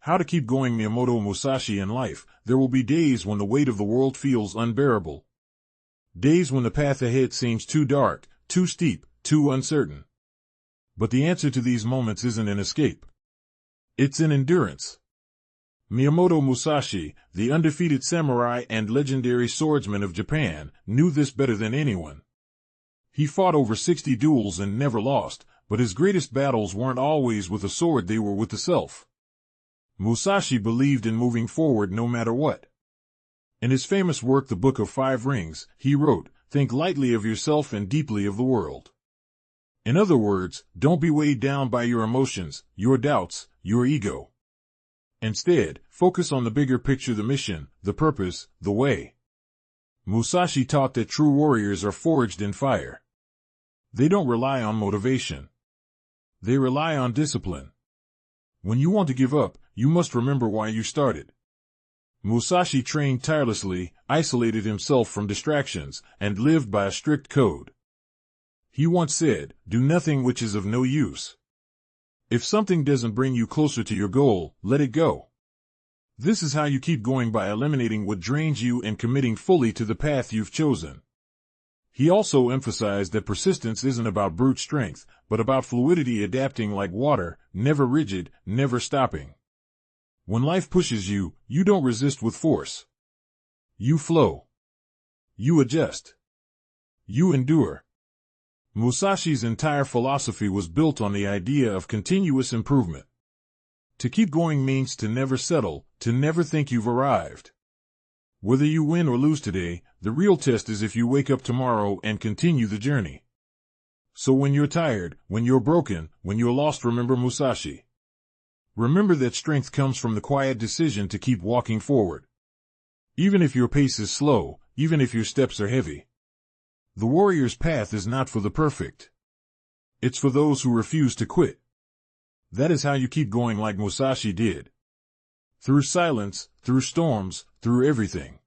How to keep going. Miyamoto Musashi. In life, there will be days when the weight of the world feels unbearable. Days when the path ahead seems too dark, too steep, too uncertain. But the answer to these moments isn't an escape. It's an endurance. Miyamoto Musashi, the undefeated samurai and legendary swordsman of Japan, knew this better than anyone. He fought over 60 duels and never lost, but his greatest battles weren't always with a sword, they were with the self. Musashi believed in moving forward no matter what. In his famous work The Book of Five Rings, he wrote, "Think lightly of yourself and deeply of the world." In other words, don't be weighed down by your emotions, your doubts, your ego. Instead, focus on the bigger picture, the mission, the purpose, the way. Musashi taught that true warriors are forged in fire. They don't rely on motivation. They rely on discipline. When you want to give up, you must remember why you started. Musashi trained tirelessly, isolated himself from distractions, and lived by a strict code. He once said, "Do nothing which is of no use. If something doesn't bring you closer to your goal, let it go." This is how you keep going, by eliminating what drains you and committing fully to the path you've chosen. He also emphasized that persistence isn't about brute strength, but about fluidity, adapting like water, never rigid, never stopping. When life pushes you, you don't resist with force. You flow. You adjust. You endure. Musashi's entire philosophy was built on the idea of continuous improvement. To keep going means to never settle, to never think you've arrived. Whether you win or lose today, the real test is if you wake up tomorrow and continue the journey. So when you're tired, when you're broken, when you're lost, remember Musashi. Remember that strength comes from the quiet decision to keep walking forward. Even if your pace is slow, even if your steps are heavy. The warrior's path is not for the perfect. It's for those who refuse to quit. That is how you keep going like Musashi did. Through silence, through storms, through everything.